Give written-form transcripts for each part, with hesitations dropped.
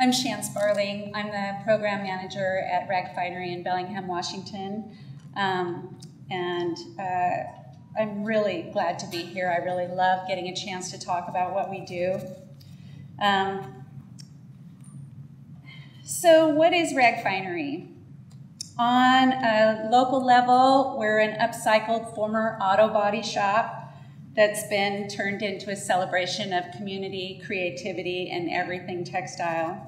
I'm Shan Sparling. I'm the program manager at Ragfinery in Bellingham, Washington. I'm really glad to be here. I really love getting a chance to talk about what we do. So what is Ragfinery? On a local level, we're an upcycled former auto body shop that's been turned into a celebration of community, creativity, and everything textile.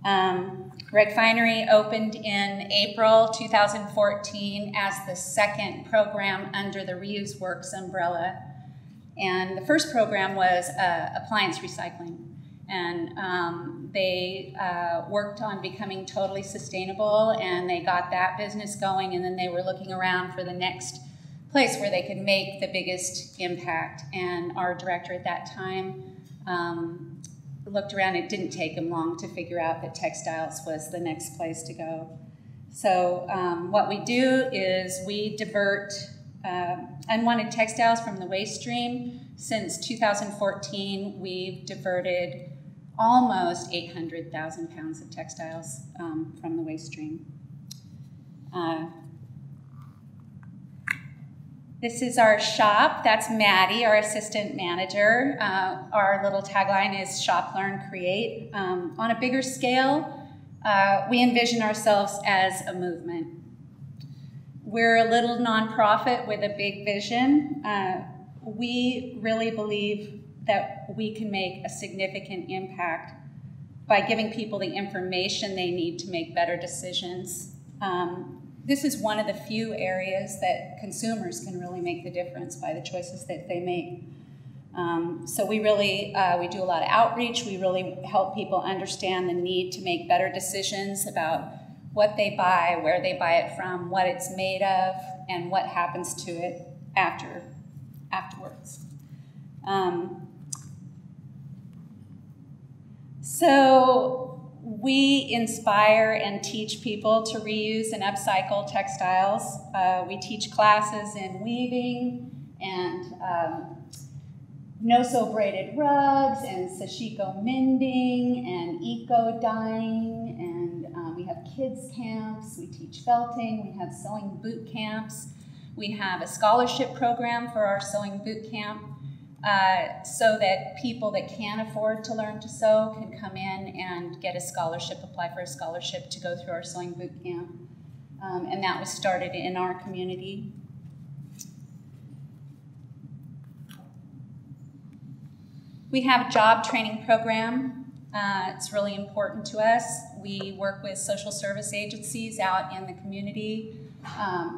Ragfinery opened in April 2014 as the second program under the Reuse Works umbrella. And the first program was appliance recycling. And they worked on becoming totally sustainable, and they got that business going, and then they were looking around for the next place where they could make the biggest impact. And our director at that time looked around. It didn't take him long to figure out that textiles was the next place to go. So what we do is we divert unwanted textiles from the waste stream. Since 2014, we've diverted almost 800,000 pounds of textiles from the waste stream. This is our shop. That's Maddie, our assistant manager. Our little tagline is Shop, Learn, Create. On a bigger scale, we envision ourselves as a movement. We're a little nonprofit with a big vision. We really believe that we can make a significant impact by giving people the information they need to make better decisions. This is one of the few areas that consumers can really make the difference by the choices that they make. So we really, we do a lot of outreach. We really help people understand the need to make better decisions about what they buy, where they buy it from, what it's made of, and what happens to it afterwards. So we inspire and teach people to reuse and upcycle textiles. We teach classes in weaving and no-sew braided rugs and sashiko mending and eco dyeing, and we have kids camps. We teach felting. We have sewing boot camps. We have a scholarship program for our sewing boot camp, so that people that can't afford to learn to sew can come in and get a scholarship, apply for a scholarship to go through our sewing boot camp. And that was started in our community. We have a job training program. It's really important to us. We work with social service agencies out in the community,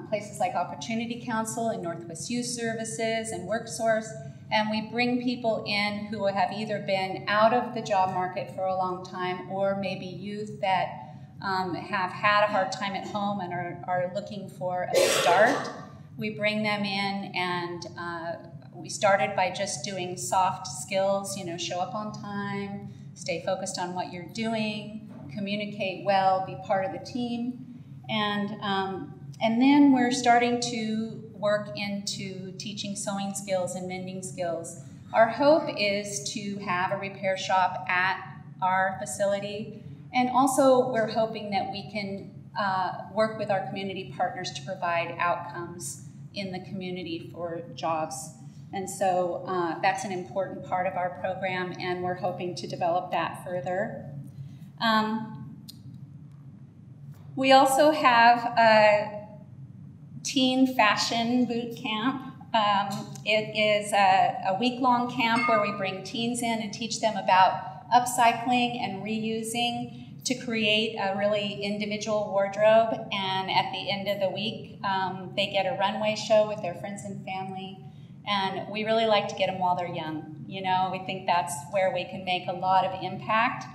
places like Opportunity Council and Northwest Youth Services and WorkSource. And we bring people in who have either been out of the job market for a long time, or maybe youth that have had a hard time at home and are looking for a start. We bring them in, and we started by just doing soft skills, you know, show up on time, stay focused on what you're doing, communicate well, be part of the team. And then we're starting to work into teaching sewing skills and mending skills. Our hope is to have a repair shop at our facility, and also we're hoping that we can work with our community partners to provide outcomes in the community for jobs. And so that's an important part of our program, and we're hoping to develop that further. We also have a teen fashion boot camp. It is a week-long camp where we bring teens in and teach them about upcycling and reusing to create a really individual wardrobe. And at the end of the week, they get a runway show with their friends and family. And we really like to get them while they're young. You know, we think that's where we can make a lot of impact.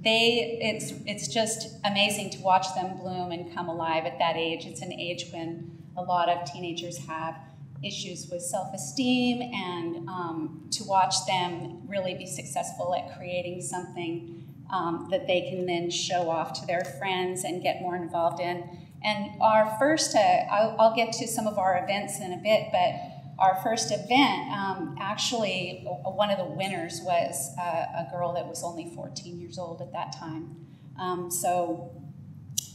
It's just amazing to watch them bloom and come alive at that age. It's an age when a lot of teenagers have issues with self-esteem, and to watch them really be successful at creating something that they can then show off to their friends and get more involved in. And our first, I'll get to some of our events in a bit, but our first event, actually, one of the winners was a girl that was only 14 years old at that time. So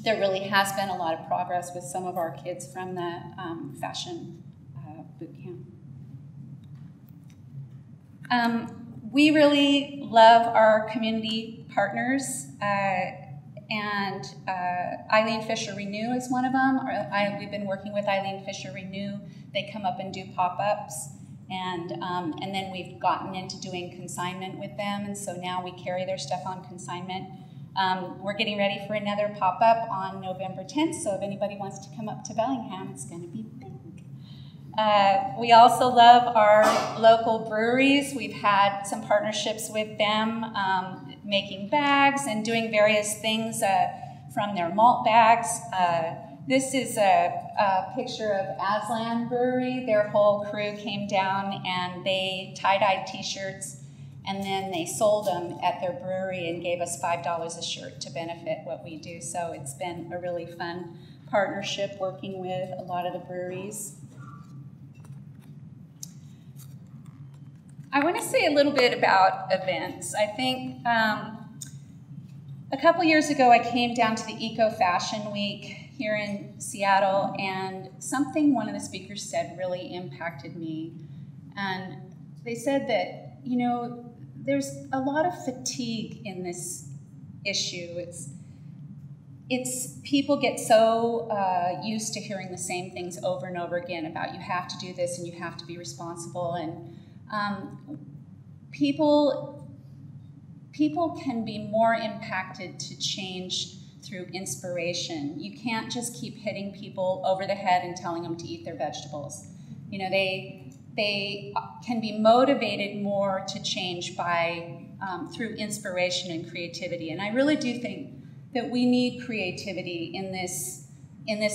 there really has been a lot of progress with some of our kids from the fashion boot camp. We really love our community partners, and Eileen Fisher Renew is one of them. We've been working with Eileen Fisher Renew. They come up and do pop-ups, and then we've gotten into doing consignment with them, and so now we carry their stuff on consignment. We're getting ready for another pop-up on November 10th, so if anybody wants to come up to Bellingham, it's going to be big. We also love our local breweries. We've had some partnerships with them, making bags and doing various things from their malt bags. This is a picture of Aslan Brewery. Their whole crew came down and they tie-dyed t-shirts, and then they sold them at their brewery and gave us $5 a shirt to benefit what we do. So it's been a really fun partnership working with a lot of the breweries. I want to say a little bit about events. I think a couple years ago I came down to the Eco Fashion Week here in Seattle, and something one of the speakers said really impacted me. And they said that, you know, there's a lot of fatigue in this issue. It's people get so used to hearing the same things over and over again about you have to do this and you have to be responsible, and people can be more impacted to change through inspiration. You can't just keep hitting people over the head and telling them to eat their vegetables. You know, they can be motivated more to change by through inspiration and creativity. And I really do think that we need creativity in this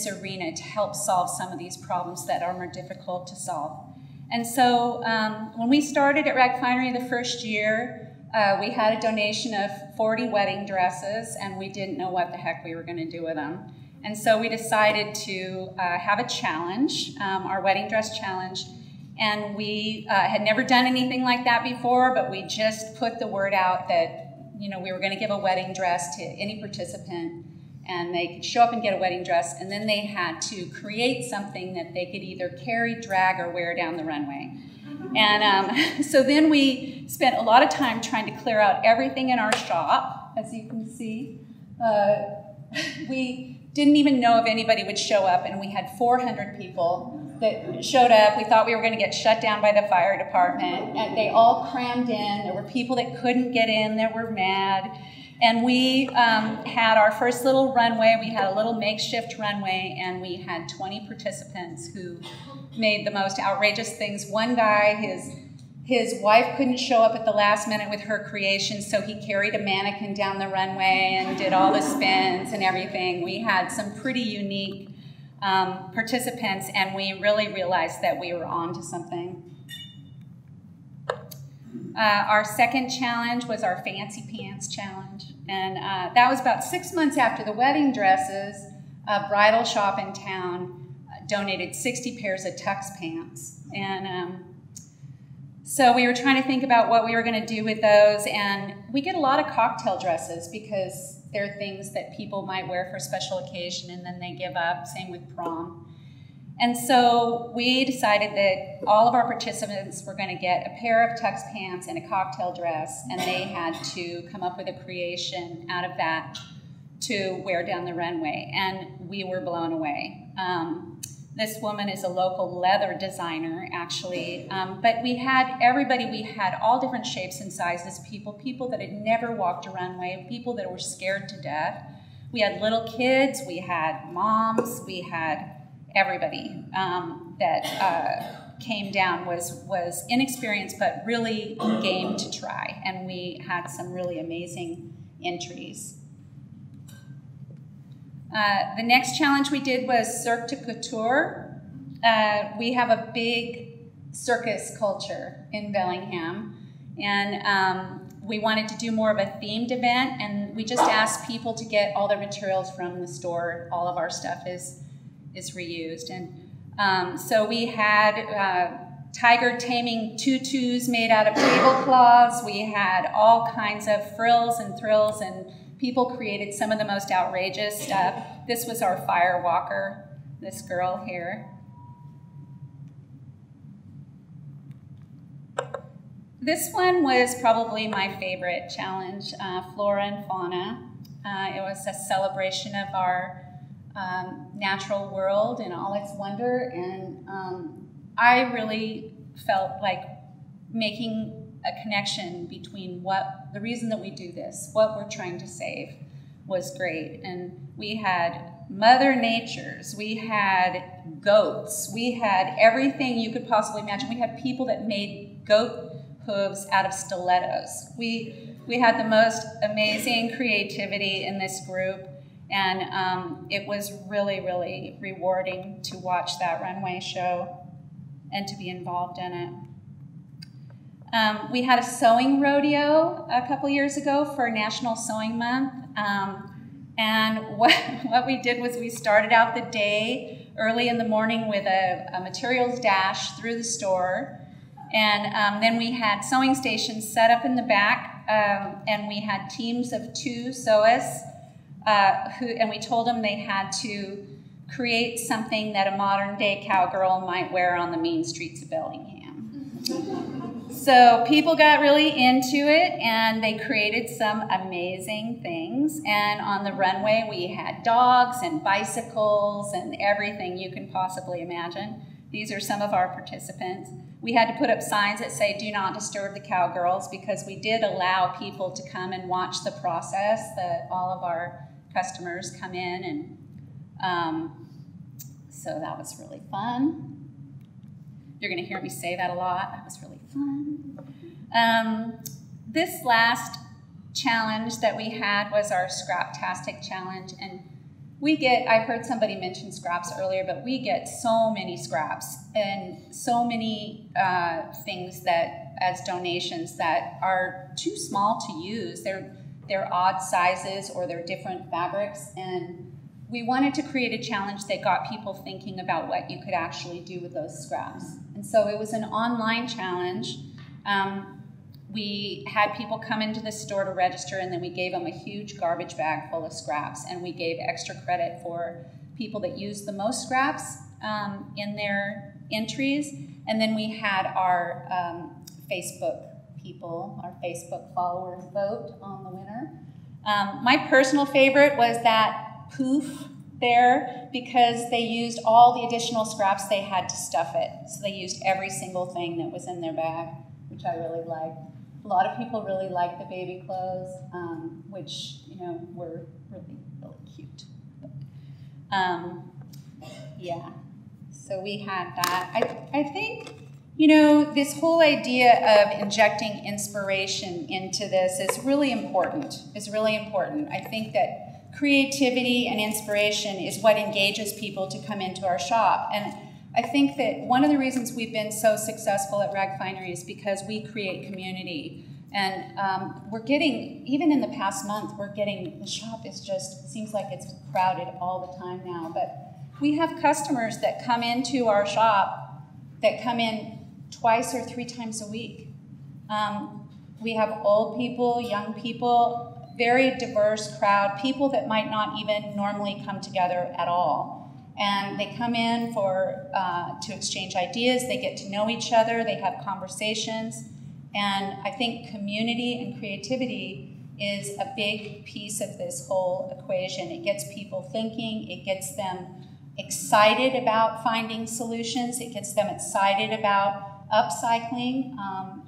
arena to help solve some of these problems that are more difficult to solve. And so when we started at Ragfinery the first year, we had a donation of 40 wedding dresses, and we didn't know what the heck we were going to do with them. And so we decided to have a challenge, our wedding dress challenge. And we had never done anything like that before, but we just put the word out that, you know, we were going to give a wedding dress to any participant, and they could show up and get a wedding dress, and then they had to create something that they could either carry, drag, or wear down the runway. And so then we spent a lot of time trying to clear out everything in our shop, as you can see. We didn't even know if anybody would show up, and we had 400 people that showed up. We thought we were going to get shut down by the fire department, and they all crammed in. There were people that couldn't get in that were mad. And we had our first little runway. We had a little makeshift runway, and we had 20 participants who made the most outrageous things. One guy, his wife couldn't show up at the last minute with her creation, so he carried a mannequin down the runway and did all the spins and everything. We had some pretty unique participants, and we really realized that we were on to something. Our second challenge was our Fancy Pants Challenge, and that was about 6 months after the wedding dresses. A bridal shop in town donated 60 pairs of tux pants, and so we were trying to think about what we were going to do with those, and we get a lot of cocktail dresses because they're things that people might wear for a special occasion and then they give up, same with prom. And so we decided that all of our participants were going to get a pair of tux pants and a cocktail dress, and they had to come up with a creation out of that to wear down the runway, and we were blown away. This woman is a local leather designer, actually, but we had everybody. We had all different shapes and sizes, people that had never walked a runway, people that were scared to death. We had little kids, we had moms, we had everybody that came down was inexperienced but really game to try, and we had some really amazing entries. The next challenge we did was Cirque de Couture. We have a big circus culture in Bellingham, and we wanted to do more of a themed event, and we just asked people to get all their materials from the store. All of our stuff is reused, and so we had tiger taming tutus made out of tablecloths. We had all kinds of frills and thrills, and people created some of the most outrageous stuff. This was our fire walker, this girl here. This one was probably my favorite challenge, Flora and Fauna. It was a celebration of our natural world and all its wonder, and I really felt like making a connection between the reason that we do this, what we're trying to save, was great. And we had Mother Nature's, we had goats, we had everything you could possibly imagine. We had people that made goat hooves out of stilettos. We had the most amazing creativity in this group, and it was really, really rewarding to watch that runway show and to be involved in it. We had a sewing rodeo a couple years ago for National Sewing Month, and what we did was we started out the day early in the morning with a materials dash through the store, and then we had sewing stations set up in the back, and we had teams of 2 sewists, and we told them they had to create something that a modern-day cowgirl might wear on the mean streets of Bellingham. So people got really into it, and they created some amazing things. And on the runway, we had dogs and bicycles and everything you can possibly imagine. These are some of our participants. We had to put up signs that say, "Do not disturb the cowgirls," because we did allow people to come and watch the process, that all of our customers come in, and so that was really fun. You're gonna hear me say that a lot. That was really fun. This last challenge that we had was our Tastic challenge, and I heard somebody mention scraps earlier, but we get so many scraps and so many things that, as donations, that are too small to use. They're odd sizes or they're different fabrics, and we wanted to create a challenge that got people thinking about what you could actually do with those scraps. And so it was an online challenge. We had people come into the store to register, and then we gave them a huge garbage bag full of scraps, and we gave extra credit for people that used the most scraps in their entries. And then we had our Facebook people, our Facebook followers, vote on the winner. My personal favorite was that poof there, because they used all the additional scraps they had to stuff it. So they used every single thing that was in their bag, which I really liked. A lot of people really liked the baby clothes, which, were really, really cute. Yeah, so we had that. I think, this whole idea of injecting inspiration into this is really important, I think that creativity and inspiration is what engages people to come into our shop. And I think that one of the reasons we've been so successful at Ragfinery is because we create community. And we're getting, even in the past month, the shop seems like it's crowded all the time now. But we have customers that come into our shop that come in twice or 3 times a week. We have old people, young people, very diverse crowd, people that might not even normally come together at all. And they come in to exchange ideas, they get to know each other, they have conversations. And I think community and creativity is a big piece of this whole equation. It gets people thinking, it gets them excited about finding solutions, it gets them excited about upcycling,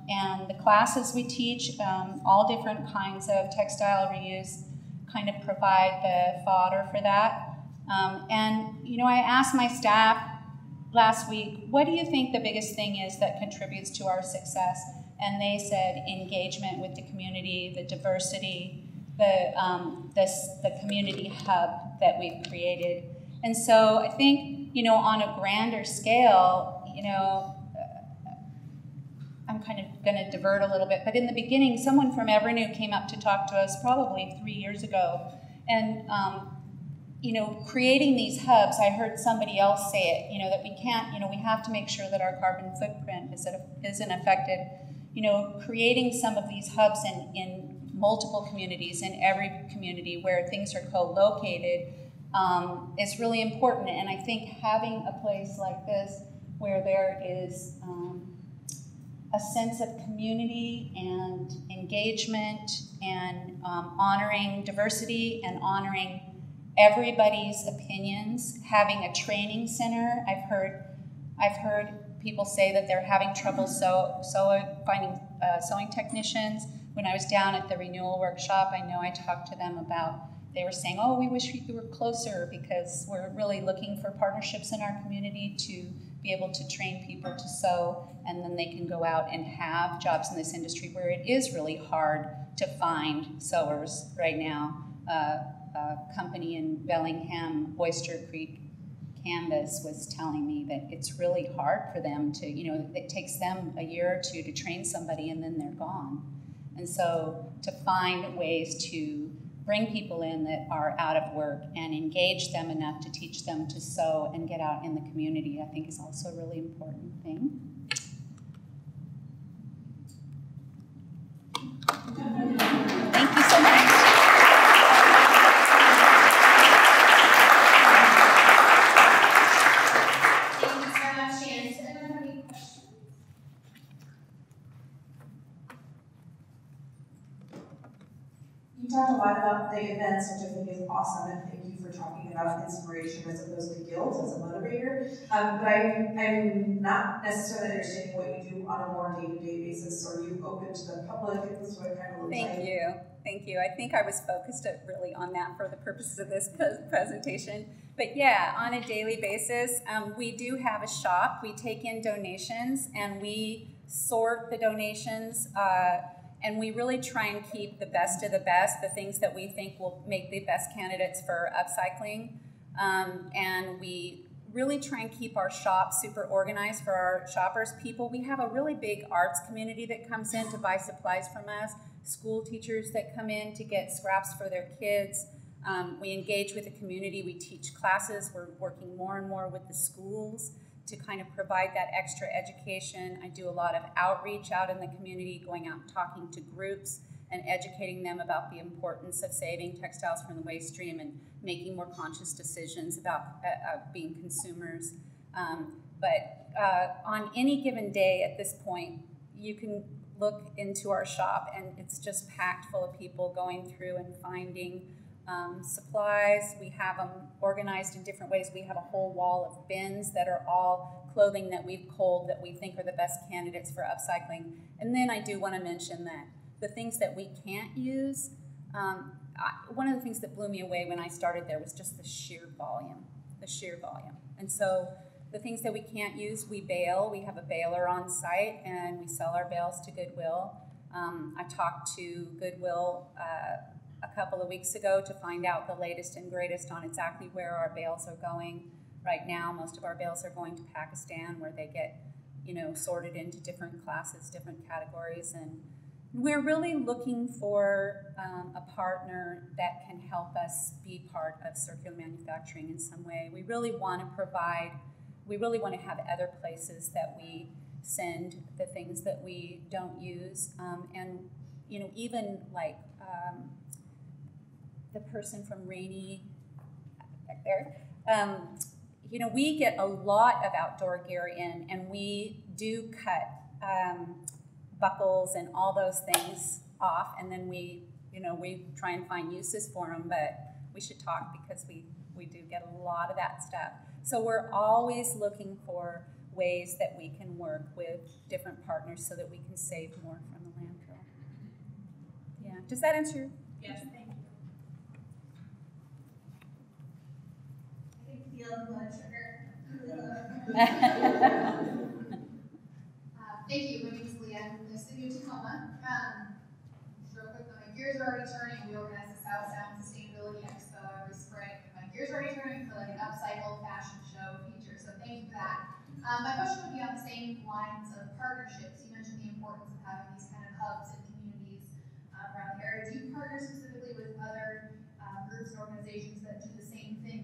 and the classes we teach, all different kinds of textile reuse, kind of provide the fodder for that. I asked my staff last week, what do you think the biggest thing is that contributes to our success? And they said engagement with the community, the diversity, the community hub that we've created. And so I think, on a grander scale, I'm kind of going to divert a little bit, but in the beginning, someone from Evernew came up to talk to us probably 3 years ago, and creating these hubs, I heard somebody else say it, that we can't, we have to make sure that our carbon footprint isn't affected. Creating some of these hubs in multiple communities, in every community where things are co-located, is really important. And I think having a place like this where there is a sense of community and engagement and honoring diversity and honoring everybody's opinions, having a training center. I've heard people say that they're having trouble finding sewing technicians. When I was down at the renewal workshop, I know I talked to them about, they were saying, oh, we wish we were closer because we're really looking for partnerships in our community to be able to train people to sew, and then they can go out and have jobs in this industry where it is really hard to find sewers right now. A company in Bellingham, Oyster Creek Canvas, was telling me that it's really hard for them to, it takes them a year or two to train somebody and then they're gone. And so to find ways to bring people in that are out of work and engage them enough to teach them to sew and get out in the community, I think is also a really important thing. Thank you so much. You talked a lot about the events, which I think is awesome, and thank you for talking about inspiration as opposed to guilt as a motivator. But I'm not necessarily understanding what you do on a more day-to-day basis. Are you open to the public? This is what it kind of looks like. Thank you. I think I was focused really on that for the purposes of this presentation. But yeah, on a daily basis, we do have a shop. We take in donations and we sort the donations. And we really try and keep the best of the best, the things that we think will make the best candidates for upcycling. And we really try and keep our shop super organized for our shoppers. We have a really big arts community that comes in to buy supplies from us, school teachers that come in to get scraps for their kids. We engage with the community. We teach classes. We're working more and more with the schools to kind of provide that extra education. I do a lot of outreach out in the community, going out and talking to groups and educating them about the importance of saving textiles from the waste stream and making more conscious decisions about being consumers. But on any given day at this point, you can look into our shop and it's just packed full of people going through and finding supplies. We have them organized in different ways. We have a whole wall of bins that are all clothing that we've culled that we think are the best candidates for upcycling. And then I do want to mention that the things that we can't use, one of the things that blew me away when I started there was just the sheer volume. And so the things that we can't use, we bale. We have a baler on site and we sell our bales to Goodwill. I talked to Goodwill a couple of weeks ago to find out the latest and greatest on exactly where our bales are going. Right now, most of our bales are going to Pakistan, where they get, sorted into different classes, different categories, and we're really looking for a partner that can help us be part of circular manufacturing in some way. We really want to have other places that we send the things that we don't use, and even like the person from Rainy back there, we get a lot of outdoor gear in, and we do cut buckles and all those things off, and then we try and find uses for them, but we should talk because we do get a lot of that stuff. So we're always looking for ways that we can work with different partners so that we can save more from the landfill. Yeah, does that answer your question? Yes, thank you. I can feel blood sugar. Thank you. My name is Leah. I'm from the city of Tacoma. Real quick, my gears are already turning. We organize the South Sound Sustainability Expo every spring. My gears are already turning for like an upcycle fashion show feature. So thank you for that. My question would be on the same lines of partnerships. You mentioned the importance of having these kind of hubs and communities around the area. Do you partner specifically with other groups and organizations that do the same thing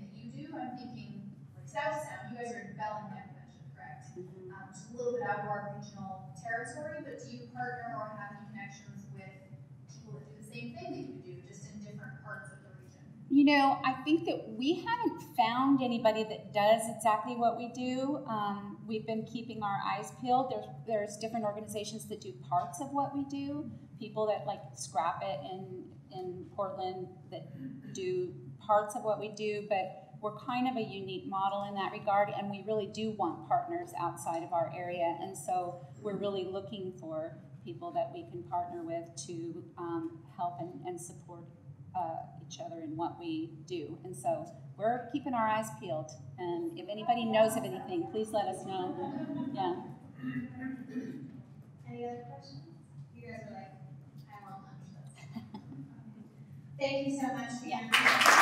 territory, but do you partner or have any connections with people that do the same thing that you do, just in different parts of the region? You know, I think that we haven't found anybody that does exactly what we do. We've been keeping our eyes peeled. There's different organizations that do parts of what we do. People that like Scrap It in Portland that do parts of what we do, but we're kind of a unique model in that regard, and we really do want partners outside of our area, and so we're really looking for people that we can partner with to help and support each other in what we do. And so we're keeping our eyes peeled, and if anybody knows of anything, please let us know. Yeah. Any other questions? You guys are like, I'm on lunch. Thank you so much, Deanna. Yeah.